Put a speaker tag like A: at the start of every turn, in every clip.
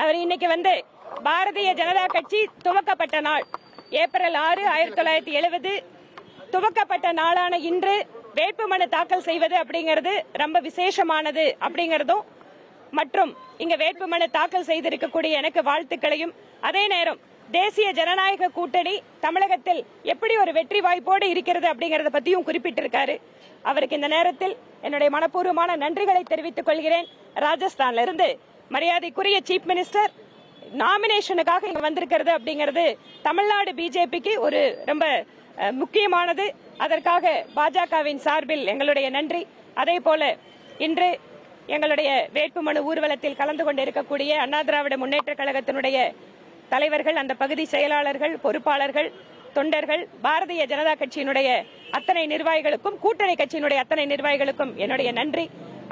A: அவர் இன்னைக்கு பாரதிய ஜனதா கட்சி துவக்கப்பட்ட நாள் ஏப்ரல் 6, 1970 துவக்கப்பட்ட நாளான இன்று வேட்புமனு தாக்கல் செய்வது அப்படிங்கிறது ரொம்ப விசேஷமானது அப்படிங்கறதும் மற்றும் இங்க வேட்புமனு தாக்கல் செய்திருக்கக்கூடிய எனக்கு வாழ்த்துக்களையும், அதே நேரம் தேசிய ஜனநாயக கூட்டணி தமிழகத்தில் எப்படி ஒரு வெற்றி வாய்ப்போடு இருக்கிறது அப்படிங்கறத பத்தியும் குறிப்பிட்டிருக்காரு. அவருக்கு இந்த நேரத்தில் என்னுடைய மனப்பூர்வமான நன்றிகளை தெரிவித்துக் கொள்கிறேன். ராஜஸ்தான்ல இருந்து மரியாதைக்குரிய சீஃப் மினிஸ்டர் நாமினேஷனுக்காக இங்க வந்திருக்கிறது அப்படிங்கிறது தமிழ்நாடு பிஜேபிக்கு ஒரு ரொம்ப முக்கியமானது. அதற்காக பாஜகவின் சார்பில் எங்களுடைய நன்றி. அதே போல இன்று எங்களுடைய வேட்புமனு ஊர்வலத்தில் கலந்து கொண்டிருக்கக்கூடிய அண்ணா திராவிட முன்னேற்ற கழகத்தினுடைய தலைவர்கள், அந்த பகுதி செயலாளர்கள், பொறுப்பாளர்கள், தொண்டர்கள், பாரதிய ஜனதா கட்சியினுடைய அத்தனை நிர்வாகிகளுக்கும், கூட்டணி கட்சியினுடைய அத்தனை நிர்வாகிகளுக்கும் என்னுடைய நன்றி.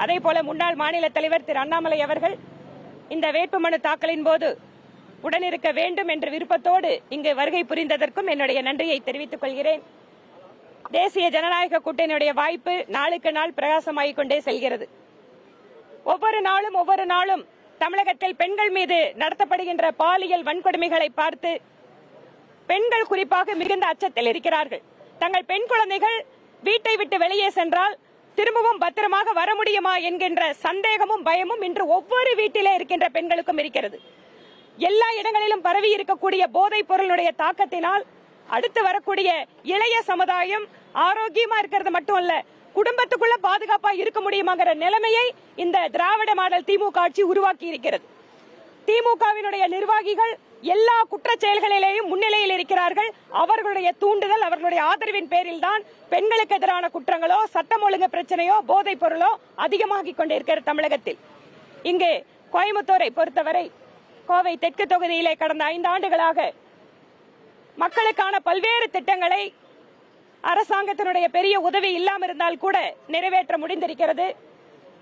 A: அதே போல முன்னாள் மாநில தலைவர் திரு அண்ணாமலை அவர்கள் இந்த வேட்புமனு தாக்கலின் போது உடனிருக்க வேண்டும் என்ற விருப்பத்தோடு இங்கு வருகை புரிந்ததற்கும் என்னுடைய நன்றியை தெரிவித்துக் கொள்கிறேன். தேசிய ஜனநாயக கூட்டணியுடைய வாய்ப்பு நாளுக்கு நாள் பிரகாசமாகிக் கொண்டே செல்கிறது. ஒவ்வொரு நாளும் தமிழகத்தில் பெண்கள் மீது நடத்தப்படுகின்ற பாலியல் வன்கொடுமைகளை பார்த்து பெண்கள் குறிப்பாக மிகுந்த அச்சத்தில் இருக்கிறார்கள். தங்கள் பெண் குழந்தைகள் வீட்டை விட்டு வெளியே சென்றால் திரும்பவும் பத்திரமாக வர முடியுமா என்கின்ற சந்தேகமும் பயமும் இன்று ஒவ்வொரு வீட்டிலே இருக்கின்ற பெண்களுக்கும் இருக்கிறது. எல்லா இடங்களிலும் பரவி இருக்கக்கூடிய போதைப் பொருளுடைய தாக்கத்தினால் அடுத்து வரக்கூடிய இளைய சமுதாயம் ஆரோக்கியமா இருக்கிறது மட்டும் அல்ல, குடும்பத்துக்குள்ள பாதுகாப்பா இருக்க முடியுமாங்கிற நிலைமையை இந்த திராவிட மாடல் திமுக ஆட்சி உருவாக்கி இருக்கிறது. திமுகவினுடைய நிர்வாகிகள் எல்லா குற்ற செயல்களிலேயும் முன்னிலையில் இருக்கிறார்கள். அவர்களுடைய தூண்டுதல், அவர்களுடைய ஆதரவின் பேரில் தான் பெண்களுக்கு எதிரான குற்றங்களோ, சட்டம் ஒழுங்கு பிரச்சனையோ, போதைப் பொருளோ அதிகமாகிக் கொண்டிருக்கிறது தமிழகத்தில். இங்கே கோயம்புத்தூரை பொறுத்தவரை கோவை தெற்கு தொகுதியிலே கடந்த 5 ஆண்டுகளாக மக்களுக்கான பல்வேறு திட்டங்களை அரசாங்கத்தினுடைய பெரிய உதவி இல்லாமல் இருந்தால் கூட நிறைவேற்ற முடிந்திருக்கிறது.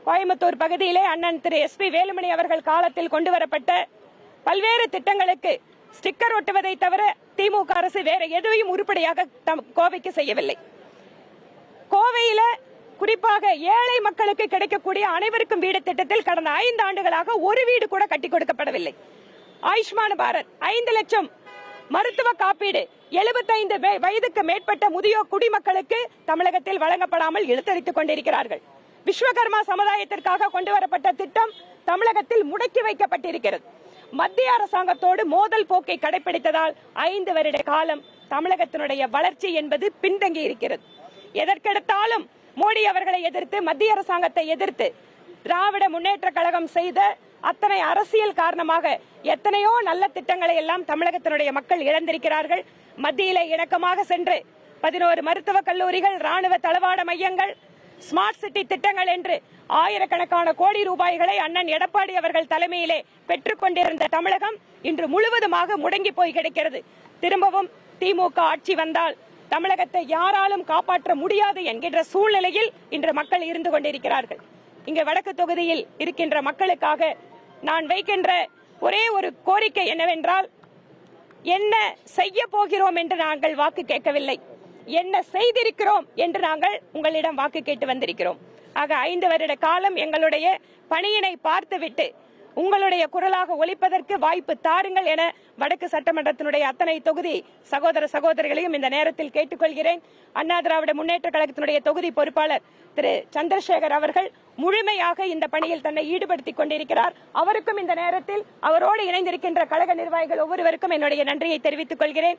A: கோயம்புத்தூர் பகுதியிலே அண்ணன் திரு SP வேலுமணி அவர்கள் காலத்தில் கொண்டு வரப்பட்ட பல்வேறு திட்டங்களுக்கு ஸ்டிக்கர் ஒட்டுவதை தவிர திமுக அரசு வேற எதையும் உருப்படியாக கோவைக்கு செய்யவில்லை. கோவையில குறிப்பாக ஏழை மக்களுக்கு கிடைக்கக்கூடிய அனைவருக்கும் வீடு திட்டத்தில் கடந்த 5 ஆண்டுகளாக ஒரு வீடு கூட கட்டி கொடுக்கப்படவில்லை. ஆயுஷ்மான் பாரத் 5 லட்சம் மருத்துவ காப்பீடு 75 வயதுக்கு மேற்பட்ட முதியோர் குடிமக்களுக்கு தமிழகத்தில் வழங்கப்படாமல் இழுத்தடித்துக் கொண்டிருக்கிறார்கள். விஸ்வகர்மா சமுதாயத்திற்காக கொண்டு வரப்பட்ட திட்டம் தமிழகத்தில் முடக்கி வைக்கப்பட்டிருக்கிறது. மத்திய அரசாங்கத்தோடு மோதல் போக்கை கடைபிடித்ததால் 5 வருட காலம் தமிழகத்தினுடைய வளர்ச்சி என்பது பின்தங்கி இருக்கிறது. எதற்கெடுத்தாலும் மோடி அவர்களை எதிர்த்து, மத்திய அரசாங்கத்தை எதிர்த்து திராவிட முன்னேற்ற கழகம் செய்த அத்தனை அரசியல் காரணமாக எத்தனையோ நல்ல திட்டங்களை எல்லாம் தமிழகத்தினுடைய மக்கள் இழந்திருக்கிறார்கள். மத்தியில இணக்கமாக சென்று 11 மருத்துவக் கல்லூரிகள், ராணுவ தளவாட மையங்கள், ஸ்மார்ட் சிட்டி திட்டங்கள் என்று ஆயிரக்கணக்கான கோடி ரூபாய்களை அண்ணன் எடப்பாடி அவர்கள் தலைமையிலே பெற்றுக் கொண்டிருந்த தமிழகம் இன்று முழுவதுமாக முடங்கி போய் கிடக்கிறது. திரும்பவும் திமுக ஆட்சி வந்தால் தமிழகத்தை யாராலும் காப்பாற்ற முடியாது என்கின்ற சூழ்நிலையில் இன்று மக்கள் இருந்து கொண்டிருக்கிறார்கள். இங்கு வடக்கு தொகுதியில் இருக்கின்ற மக்களுக்காக நான் வைக்கின்ற ஒரே ஒரு கோரிக்கை என்னவென்றால், என்ன செய்ய போகிறோம் என்று நாங்கள் வாக்கு கேட்கவில்லை, என்ன செய்திருக்கிறோம் என்று நாங்கள் உங்களிடம் வாக்கு கேட்டு வந்திருக்கிறோம். ஆக 5 வருட காலம் எங்களுடைய பணியினை பார்த்துவிட்டு உங்களுடைய குரலாக ஒலிப்பதற்கு வாய்ப்பு தாருங்கள் என வடக்கு சட்டமன்றத்தினுடைய அத்தனை தொகுதி சகோதர சகோதரிகளையும் இந்த நேரத்தில் கேட்டுக்கொள்கிறேன். அண்ணா திராவிட முன்னேற்ற கழகத்தினுடைய தொகுதி பொறுப்பாளர் திரு சந்திரசேகர் அவர்கள் முழுமையாக இந்த பணியில் தன்னை ஈடுபடுத்திக் கொண்டிருக்கிறார். அவருக்கும் இந்த நேரத்தில் அவரோடு இணைந்திருக்கின்ற கழக நிர்வாகிகள் ஒவ்வொருவருக்கும் என்னுடைய நன்றியை தெரிவித்துக் கொள்கிறேன்.